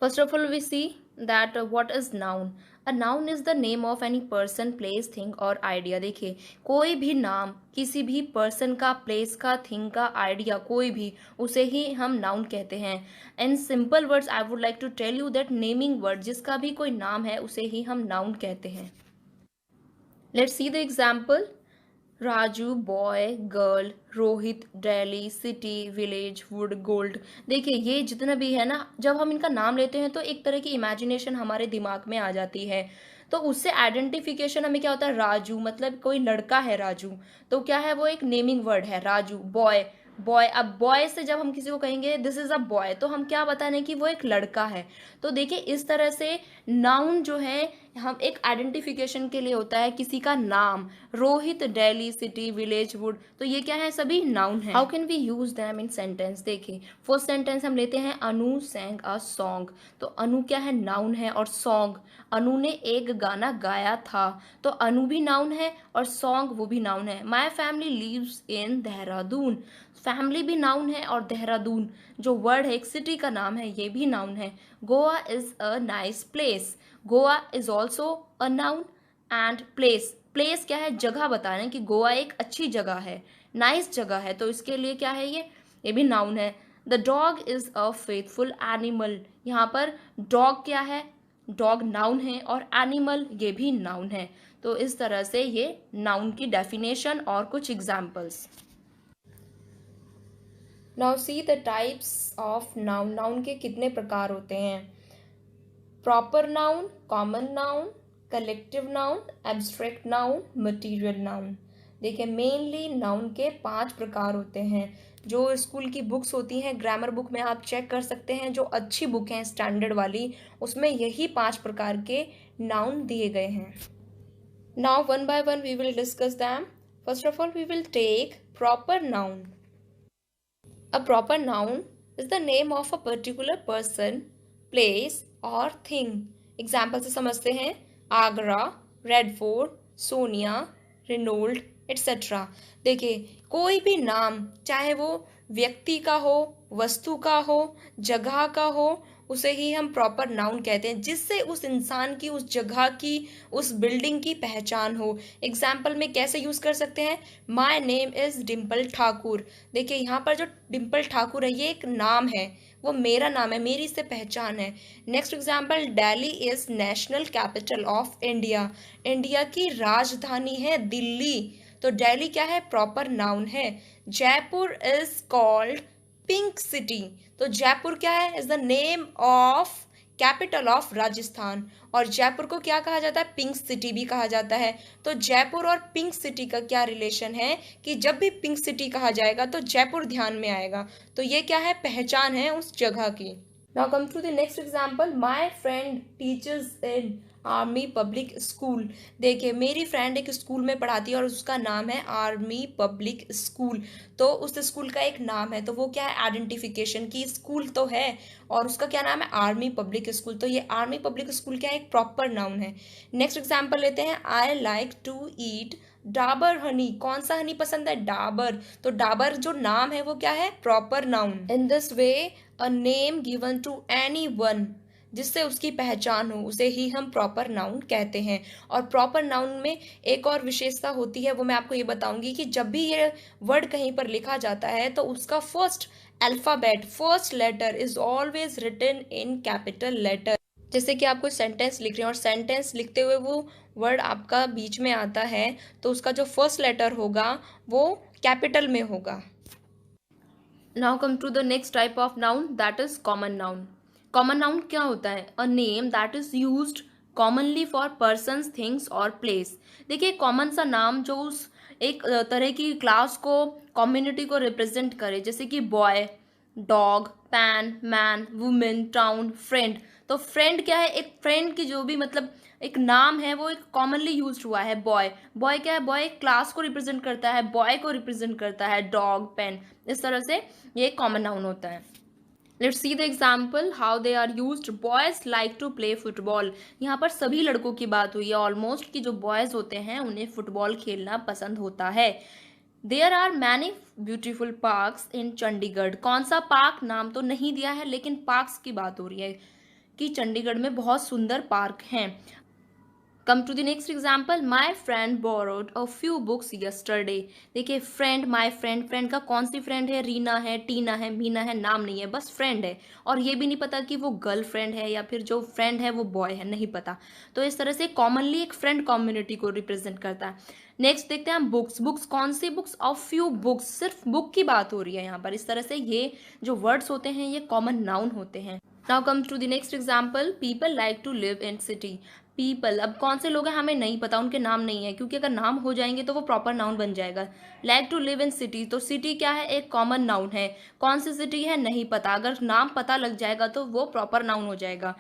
First of all, we see that what is noun. A noun is the name of any person, place, thing और idea. देखिए, कोई भी नाम किसी भी person का, place का, thing का, idea कोई भी, उसे ही हम noun कहते हैं. In simple words, I would like to tell you that naming word जिसका भी कोई नाम है उसे ही हम noun कहते हैं. Let's see the example. Raju, boy, girl, Rohit, Delhi, city, village, would, gold. देखिए, ये जितना भी है ना, जब हम इनका नाम लेते हैं तो एक तरह की इमेजिनेशन हमारे दिमाग में आ जाती है. तो उससे आइडेंटिफिकेशन हमें क्या होता है, राजू मतलब कोई लड़का है राजू. तो क्या है, वो एक नेमिंग वर्ड है राजू. बॉय, बॉय, अब बॉय से जब हम किसी को कहेंगे दिस इज अ बॉय, तो हम क्या बताने कि वो एक लड़का है. तो देखिए, इस तरह से नाउन जो है हम एक आइडेंटिफिकेशन के लिए होता है किसी का नाम. Rohit, Delhi, city, village, wood, तो ये क्या है, सभी नाउन है. How can we use them in sentence. देखिए, फर्स्ट सेंटेंस हम लेते हैं, अनु सैंग अ सॉन्ग. तो अनु क्या है, नाउन है. और सॉन्ग, अनु ने एक गाना गाया था. तो अनु भी नाउन है और सॉन्ग वो भी नाउन है. My family lives in Dehradun. Family भी नाउन है और देहरादून जो वर्ड है, एक सिटी का नाम है, ये भी नाउन है. Goa is a nice place. Goa is also a noun. And place, place क्या है, जगह बता रहे हैं कि गोवा एक अच्छी जगह है, नाइस जगह है, तो इसके लिए क्या है, ये भी नाउन है. The dog is a faithful animal. यहाँ पर डॉग क्या है, डॉग नाउन है और एनिमल ये भी नाउन है. तो इस तरह से ये नाउन की डेफिनेशन और कुछ examples. Now see the types of noun. Noun के कितने प्रकार होते हैं. Proper noun, common noun, collective noun, abstract noun, material noun. देखिए, मेनली नाउन के 5 प्रकार होते हैं. जो स्कूल की बुक्स होती हैं, ग्रामर बुक में आप चेक कर सकते हैं, जो अच्छी बुक हैं स्टैंडर्ड वाली, उसमें यही 5 प्रकार के नाउन दिए गए हैं. Now one by one we will discuss them. First of all we will take proper noun. A proper noun is the name of a particular person, place or thing. Example से समझते हैं, Agra, red fort, Sonia, Reynold, etcetera. देखिए, कोई भी नाम, चाहे वो व्यक्ति का हो, वस्तु का हो, जगह का हो, उसे ही हम प्रॉपर नाउन कहते हैं, जिससे उस इंसान की, उस जगह की, उस बिल्डिंग की पहचान हो. एग्जाम्पल में कैसे यूज कर सकते हैं, my name is Dimple Thakur. देखिए, यहाँ पर जो डिम्पल ठाकुर है ये एक नाम है, वो मेरा नाम है, मेरी इससे पहचान है. Next example, Delhi is national capital of India. India की राजधानी है दिल्ली, तो दिल्ली क्या है, प्रॉपर नाउन है. Jaipur is called pink city. तो जयपुर क्या है, is the name of capital of Rajasthan. और जयपुर को क्या कहा जाता है, पिंक सिटी भी कहा जाता है. तो जयपुर और पिंक सिटी का क्या रिलेशन है कि जब भी पिंक सिटी कहा जाएगा तो जयपुर ध्यान में आएगा. तो ये क्या है, पहचान है उस जगह की. Now come to the next example. My friend teachers in army public school. देखिए, मेरी फ्रेंड एक स्कूल में पढ़ाती है और उसका नाम है आर्मी पब्लिक स्कूल. तो उस स्कूल का एक नाम है, तो वो क्या है, आइडेंटिफिकेशन की स्कूल तो है और उसका क्या नाम है, आर्मी पब्लिक स्कूल. तो ये आर्मी पब्लिक स्कूल क्या है, एक प्रॉपर नाउन है. नेक्स्ट एग्जाम्पल लेते हैं. I like to eat Dabur honey. कौन सा हनी पसंद है, डाबर. तो डाबर जो नाम है वो क्या है, proper noun. In this way a name given to any one, जिससे उसकी पहचान हो, उसे ही हम प्रॉपर नाउन कहते हैं. और प्रॉपर नाउन में एक और विशेषता होती है, वो मैं आपको ये बताऊंगी कि जब भी ये वर्ड कहीं पर लिखा जाता है तो उसका first alphabet, first letter is always written in capital letter. जैसे कि आप कोई सेंटेंस लिख रहे हैं और सेंटेंस लिखते हुए वो वर्ड आपका बीच में आता है, तो उसका जो फर्स्ट लेटर होगा वो कैपिटल में होगा. Now come to the next type of noun, that is common noun. Common noun क्या होता है, a name that is used commonly for persons, things और प्लेस. देखिए, कॉमन सा नाम जो उस एक तरह की क्लास को, कम्युनिटी को रिप्रेजेंट करे, जैसे कि boy, dog, pan, man, women, town, friend. तो फ्रेंड क्या है, एक फ्रेंड की जो भी मतलब एक नाम है वो एक कॉमनली यूज हुआ है. बॉय, बॉय क्या है, बॉय एक क्लास को रिप्रेजेंट करता है, बॉय को रिप्रेजेंट करता है. डॉग, पेन, इस तरह से ये कॉमन नाउन होता है. Let's see the example how they are used. Boys like to play football. यहाँ पर सभी लड़कों की बात हुई है ऑलमोस्ट, कि जो बॉयज होते हैं उन्हें फुटबॉल खेलना पसंद होता है. There are many beautiful parks in Chandigarh. कौन सा पार्क, नाम तो नहीं दिया है लेकिन पार्क्स की बात हो रही है. कि चंडीगढ़ में बहुत सुंदर पार्क हैं। Come to the next example, my friend borrowed a few books yesterday. देखिए फ्रेंड, माई फ्रेंड, फ्रेंड का कौन सी फ्रेंड है? रीना है, टीना है, मीना है, नाम नहीं है, बस फ्रेंड है। और ये भी नहीं पता कि वो गर्ल फ्रेंड है या फिर जो फ्रेंड है वो बॉय है, नहीं पता। तो इस तरह से कॉमनली एक फ्रेंड कम्युनिटी को रिप्रेजेंट करता है। नेक्स्ट देखते हैं हम बुक्स। बुक्स कौन सी बुक्स? ऑफ फ्यू बुक्स, सिर्फ बुक की बात हो रही है यहाँ पर। इस तरह से ये जो वर्ड्स होते हैं ये कॉमन नाउन होते हैं। Now come to the next example, people like to live in city. People, अब कौन से लोग हैं हमें नहीं पता, उनके नाम नहीं है, क्योंकि अगर नाम हो जाएंगे तो वो प्रॉपर नाउन बन जाएगा। Like to live in city, तो सिटी क्या है? एक कॉमन नाउन है। कौन सी सिटी है नहीं पता, अगर नाम पता लग जाएगा तो वो प्रॉपर नाउन हो जाएगा।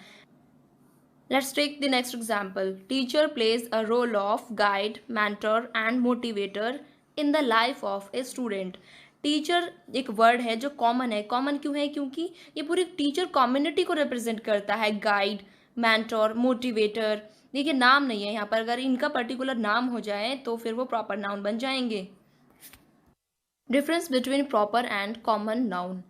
Let's take the next example, teacher plays a role of guide, mentor and motivator in the life of a student. Teacher एक वर्ड है जो कॉमन है। कॉमन क्यों है? क्योंकि ये पूरी टीचर कम्युनिटी को रिप्रेजेंट करता है। गाइड, मेंटर, मोटिवेटर, देखिए नाम नहीं है यहाँ पर, अगर इनका पर्टिकुलर नाम हो जाए तो फिर वो प्रॉपर नाउन बन जाएंगे। Difference between proper and common noun.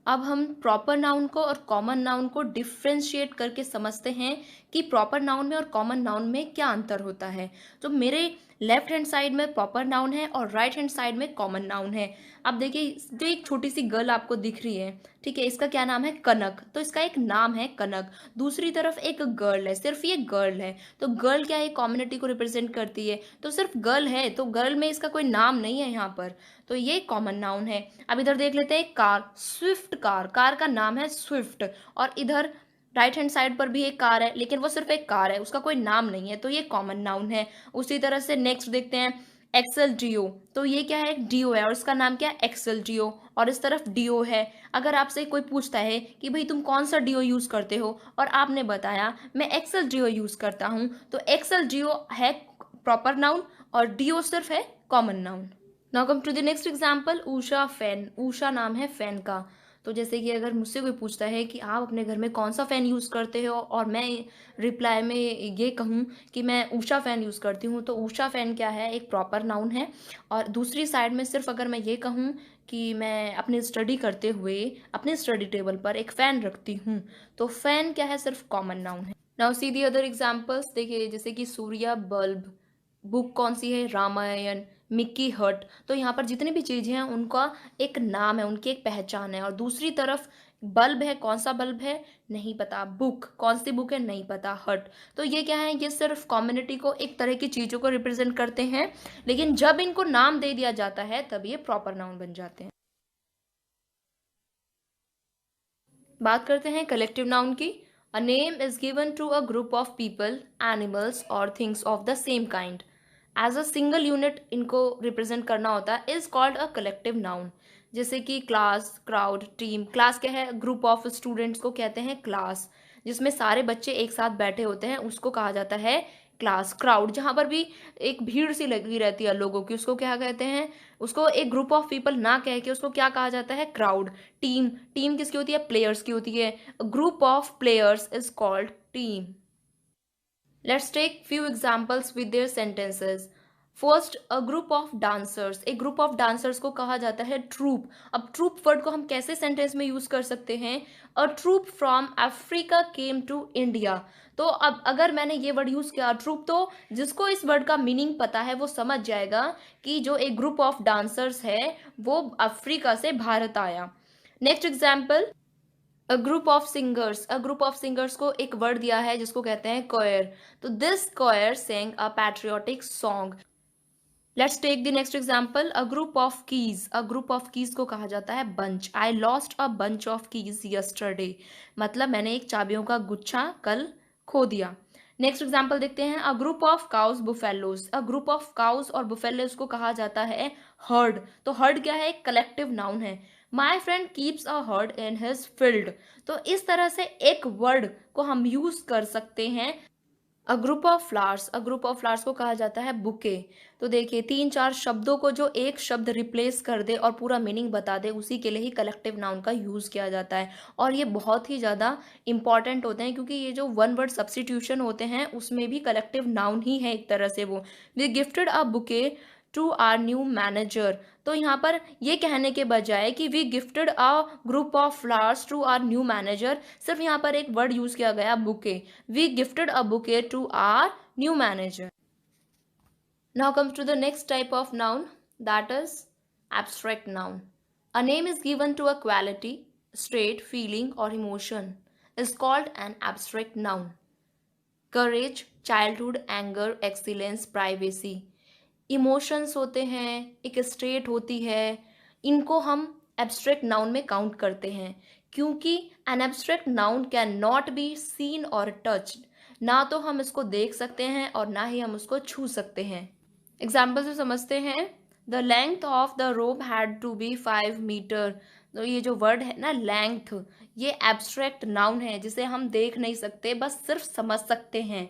अब हम प्रॉपर नाउन को और कॉमन नाउन को डिफ्रेंशिएट करके समझते हैं कि प्रॉपर नाउन में और कॉमन नाउन में क्या अंतर होता है। तो मेरे लेफ्ट हैंड साइड में प्रॉपर नाउन है और राइट हैंड साइड में कॉमन नाउन है। अब देखिए जो एक छोटी सी गर्ल आपको दिख रही है, ठीक है, इसका क्या नाम है? कनक, तो इसका एक नाम है कनक। दूसरी तरफ एक गर्ल है, सिर्फ ये गर्ल है, तो गर्ल क्या है? कम्युनिटी को रिप्रेजेंट करती है, तो सिर्फ गर्ल है, तो गर्ल में इसका कोई नाम नहीं है यहाँ पर, तो ये कॉमन नाउन है। अब इधर देख लेते हैं कार, स्विफ्ट कार, कार का नाम है स्विफ्ट। और इधर राइट हैंड साइड पर भी एक कार है, लेकिन वो सिर्फ एक कार है, उसका कोई नाम नहीं है, तो ये कॉमन नाउन है। उसी तरह से नेक्स्ट देखते हैं एक्सेल डिओ, तो ये क्या है? एक डिओ है और इसका नाम क्या है? एक्सेल डिओ। और इस तरफ डिओ है। अगर आपसे कोई पूछता है कि भाई तुम कौन सा डिओ यूज करते हो और आपने बताया मैं एक्सेल डिओ यूज करता हूं, तो एक्सेल डिओ है प्रॉपर नाउन और डिओ सिर्फ है common noun. Now come to the next example, Usha fan. Usha नाम है फैन का। तो जैसे कि अगर मुझसे कोई पूछता है कि आप अपने घर में कौन सा फ़ैन यूज़ करते हो और मैं रिप्लाई में ये कहूँ कि मैं उषा फ़ैन यूज़ करती हूँ, तो उषा फ़ैन क्या है? एक प्रॉपर नाउन है। और दूसरी साइड में सिर्फ अगर मैं ये कहूँ कि मैं अपनी स्टडी करते हुए अपने स्टडी टेबल पर एक फ़ैन रखती हूँ, तो फ़ैन क्या है? सिर्फ कॉमन नाउन है। Now see the other examples, देखिए जैसे कि सूर्या बल्ब, बुक कौन सी है? रामायण, मिक्की हट। तो यहाँ पर जितनी भी चीज़ें हैं उनका एक नाम है, उनकी एक पहचान है। और दूसरी तरफ बल्ब है, कौन सा बल्ब है? नहीं पता। बुक, कौन सी बुक है? नहीं पता। हट, तो ये क्या है? ये सिर्फ कम्युनिटी को, एक तरह की चीज़ों को रिप्रेजेंट करते हैं, लेकिन जब इनको नाम दे दिया जाता है तब ये प्रॉपर नाउन बन जाते हैं। बात करते हैं कलेक्टिव नाउन की। A name is given to a group of people, animals और things of the same kind as a single unit, इनको रिप्रेजेंट करना होता है, is called a collective noun. जैसे कि क्लास, क्राउड, टीम। क्लास क्या है? ग्रुप ऑफ स्टूडेंट्स को कहते हैं क्लास, जिसमें सारे बच्चे एक साथ बैठे होते हैं, उसको कहा जाता है क्लास। क्राउड, जहाँ पर भी एक भीड़ सी लगी रहती है लोगों की, उसको क्या कहते हैं? उसको एक ग्रुप ऑफ पीपल ना कह के उसको क्या कहा जाता है? क्राउड। टीम, टीम किसकी होती है? प्लेयर्स की होती है। Group of players is called team. Let's take few examples with their sentences. First, a group of dancers. एक ग्रुप ऑफ डांसर्स को कहा जाता है ट्रूप। अब ट्रूप वर्ड को हम कैसे सेंटेंस में यूज कर सकते हैं? A troop from Africa came to India. तो अब अगर मैंने ये वर्ड यूज किया ट्रूप, तो जिसको इस वर्ड का मीनिंग पता है वो समझ जाएगा कि जो एक ग्रुप ऑफ डांसर्स है वो अफ्रीका से भारत आया। Next example, a group of singers. A group of singers को एक वर्ड दिया है जिसको कहते हैं कोयर, तो this choir sang a patriotic song. Let's take the next example, a group of keys. A group of keys को कहा जाता है bunch. I lost a bunch of keys yesterday, मतलब मैंने एक चाबियों का गुच्छा कल खो दिया। नेक्स्ट एग्जाम्पल देखते हैं, अ group of cows buffaloes. A group of cows और बुफेलोज को कहा जाता है हर्ड। तो हर्ड क्या है? एक कलेक्टिव नाउन है। My friend keeps a heard in his field. तो इस तरह से एक वर्ड को हम यूज कर सकते हैं। अ group of flowers. A group of flowers को कहा जाता है बुके। तो देखिए तीन चार शब्दों को जो एक शब्द रिप्लेस कर दे और पूरा मीनिंग बता दे, उसी के लिए ही कलेक्टिव नाउन का यूज़ किया जाता है। और ये बहुत ही ज़्यादा इंपॉर्टेंट होते हैं, क्योंकि ये जो वन वर्ड सब्सटीट्यूशन होते हैं उसमें भी कलेक्टिव नाउन ही है एक तरह से। वो we gifted a bouquet to our new manager. तो यहाँ पर ये कहने के बजाय कि we gifted a group of flowers to our new manager, सिर्फ यहाँ पर एक वर्ड यूज किया गया bouquet. We gifted a bouquet to our new manager. Now comes to the next type of noun, that is abstract noun. A name is given to a quality, state, feeling or emotion is called an abstract noun. Courage, childhood, anger, excellence, privacy. Emotions होते हैं, एक state होती है, इनको हम abstract noun में count करते हैं, क्योंकि an abstract noun can not be seen और टच्ड। ना तो हम इसको देख सकते हैं और ना ही हम उसको छू सकते हैं। एग्जाम्पल से समझते हैं। The length of the rope had to be 5 metre. तो ये जो वर्ड है ना लेंथ, ये एब्स्ट्रैक्ट नाउन है जिसे हम देख नहीं सकते, बस सिर्फ समझ सकते हैं।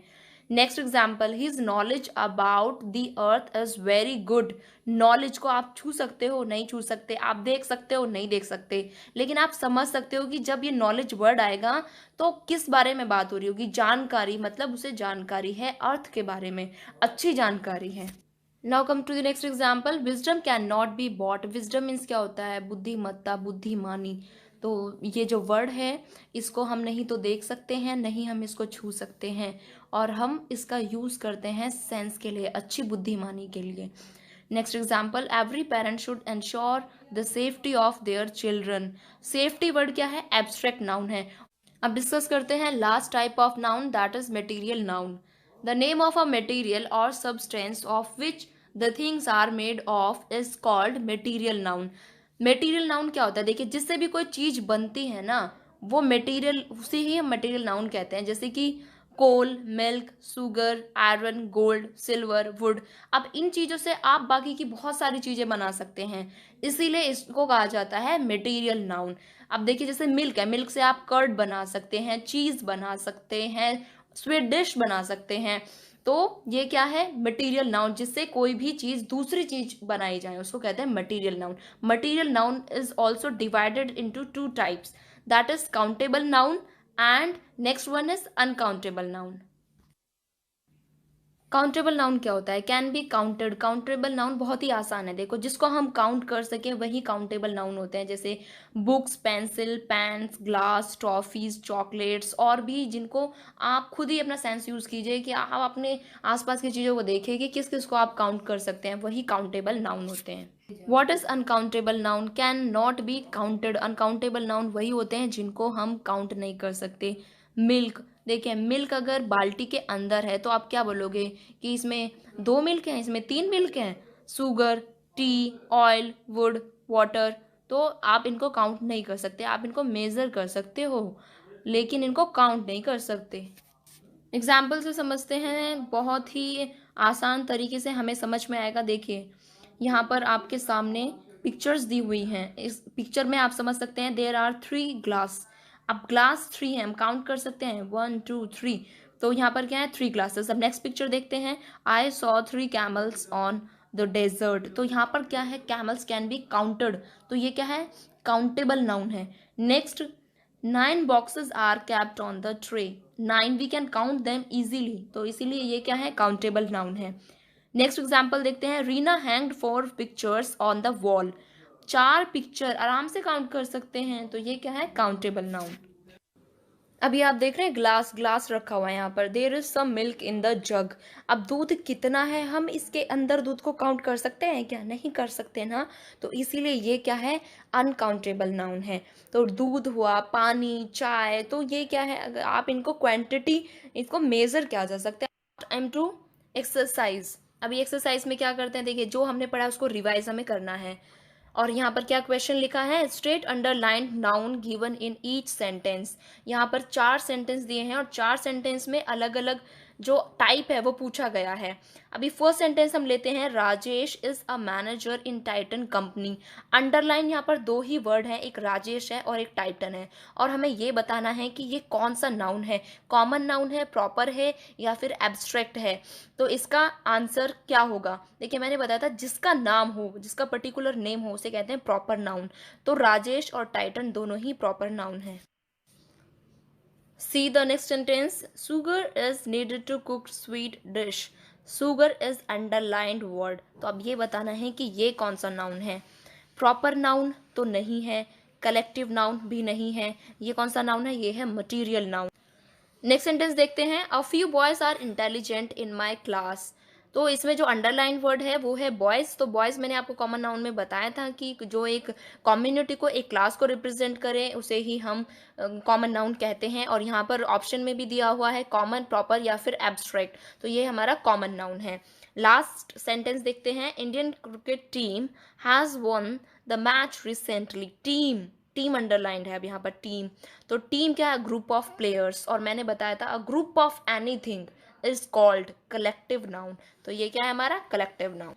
Next example, his knowledge about the earth is very good. Knowledge को आप छू सकते हो, नहीं छू सकते, आप देख सकते हो, नहीं देख सकते, लेकिन आप समझ सकते हो कि जब ये नॉलेज वर्ड आएगा तो किस बारे में बात हो रही होगी। जानकारी, मतलब उसे जानकारी है अर्थ के बारे में, अच्छी जानकारी है। Now come to the next example, wisdom can not be bought. Wisdom means क्या होता है? बुद्धिमत्ता, बुद्धिमानी। तो ये जो वर्ड है इसको हम नहीं तो देख सकते हैं, नहीं हम इसको छू सकते हैं, और हम इसका यूज करते हैं सेंस के लिए, अच्छी बुद्धिमानी के लिए। Next example, every parent should ensure the safety of their children. Safety word क्या है? एब्स्ट्रैक्ट नाउन है। अब डिस्कस करते हैं last type of noun, that is material noun. The name of a material और substance of which the things are made of is called material noun. Material noun क्या होता है? देखिए, जिससे भी कोई चीज बनती है ना, वो मटेरियल, उसे ही हम मटेरियल नाउन कहते हैं। जैसे कि coal, milk, sugar, iron, gold, silver, wood. अब इन चीज़ों से आप बाकी की बहुत सारी चीज़ें बना सकते हैं, इसीलिए इसको कहा जाता है मटेरियल नाउन। अब देखिए, जैसे मिल्क है, मिल्क से आप कर्ड बना सकते हैं, चीज़ बना सकते हैं, स्वीट डिश बना सकते हैं। तो ये क्या है? मटेरियल नाउन, जिससे कोई भी चीज़, दूसरी चीज़ बनाई जाए, उसको कहते हैं material noun. Material noun is also divided into 2 types, that is countable noun and next one is uncountable noun. Countable noun क्या होता है? Can be counted. Countable noun बहुत ही आसान है, देखो, जिसको हम काउंट कर सके वही काउंटेबल नाउन होते हैं। जैसे books, pencil, pens, glass, toffees, chocolates, और भी जिनको आप खुद ही अपना सेंस यूज कीजिए कि आप अपने आसपास की चीज़ों को देखिए कि किस किस को आप काउंट कर सकते हैं, वही काउंटेबल नाउन होते हैं। What is uncountable noun? Can not be counted. Uncountable noun वही होते हैं जिनको हम काउंट नहीं कर सकते। मिल्क, देखिए, मिल्क अगर बाल्टी के अंदर है तो आप क्या बोलोगे कि इसमें 2 मिल्क हैं, इसमें 3 मिल्क हैं। Sugar, T, oil, would, water, तो आप इनको काउंट नहीं कर सकते, आप इनको मेज़र कर सकते हो लेकिन इनको काउंट नहीं कर सकते। एग्जाम्पल से समझते हैं, बहुत ही आसान तरीके से हमें समझ में आएगा। देखिए, यहाँ पर आपके सामने पिक्चर्स दी हुई हैं। इस पिक्चर में आप समझ सकते हैं देयर आर 3 ग्लास। अब ग्लास 3 है, हम काउंट कर सकते हैं 1 2 3। तो यहाँ पर क्या है? 3 ग्लासेस। अब नेक्स्ट पिक्चर देखते हैं, I saw 3 camels on the desert. तो यहाँ पर क्या है? कैमल्स कैन बी काउंटेड, तो ये क्या है? काउंटेबल नाउन है। Next, 9 boxes are kept on the tray. 9 we can count them easily, तो इसीलिए ये क्या है? काउंटेबल नाउन है। नेक्स्ट एग्जाम्पल देखते हैं, Reena hanged 4 pictures on the wall. 4 picture आराम से काउंट कर सकते हैं, तो ये क्या है? Countable noun. अभी आप देख रहे हैं ग्लास, ग्लास रखा हुआ है यहाँ पर, there is some milk in the jug. अब दूध कितना है? हम इसके अंदर दूध को काउंट कर सकते हैं क्या? नहीं कर सकते ना, तो इसीलिए ये क्या है? अनकाउंटेबल नाउन है। तो दूध हुआ, पानी, चाय, तो ये क्या है? अगर आप इनको क्वांटिटी, इसको मेजर किया जा सकता है। Time to exercise. अभी एक्सरसाइज में क्या करते हैं? देखिए, जो हमने पढ़ा उसको रिवाइज हमें करना है। और यहाँ पर क्या क्वेश्चन लिखा है? Straight underline noun given in each sentence. यहाँ पर 4 सेंटेंस दिए हैं और 4 सेंटेंस में अलग अलग जो टाइप है वो पूछा गया है। अभी फर्स्ट सेंटेंस हम लेते हैं, Rajesh is a manager in Titan company. Underline यहाँ पर 2 ही वर्ड हैं, एक राजेश है और एक टाइटन है, और हमें ये बताना है कि ये कौन सा नाउन है, कॉमन नाउन है, प्रॉपर है या फिर एब्स्ट्रैक्ट है। तो इसका आंसर क्या होगा? देखिए, मैंने बताया था जिसका नाम हो, जिसका पर्टिकुलर नेम हो, उसे कहते हैं प्रॉपर नाउन। तो राजेश और टाइटन दोनों ही प्रॉपर नाउन है। See the next sentence. Sugar is needed to cook sweet dish. Sugar is underlined word. तो अब ये बताना है कि ये कौन सा नाउन है। प्रॉपर नाउन तो नहीं है, कलेक्टिव नाउन भी नहीं है, ये कौन सा नाउन है, ये है मटीरियल नाउन। नेक्स्ट सेंटेंस देखते हैं, a few boys are intelligent in my class. तो इसमें जो अंडरलाइन वर्ड है वो है बॉयज। तो बॉयज मैंने आपको कॉमन नाउन में बताया था कि जो एक कम्युनिटी को, एक क्लास को रिप्रेजेंट करे उसे ही हम कॉमन नाउन कहते हैं। और यहाँ पर ऑप्शन में भी दिया हुआ है कॉमन, प्रॉपर या फिर एब्स्ट्रैक्ट, तो ये हमारा कॉमन नाउन है। लास्ट सेंटेंस देखते हैं, Indian cricket team has won the match recently. Team, team underlined है अब यहाँ पर, टीम। तो टीम क्या है, ग्रुप ऑफ प्लेयर्स। और मैंने बताया था अ group of anything is called collective noun. तो ये क्या है हमारा कलेक्टिव नाउन।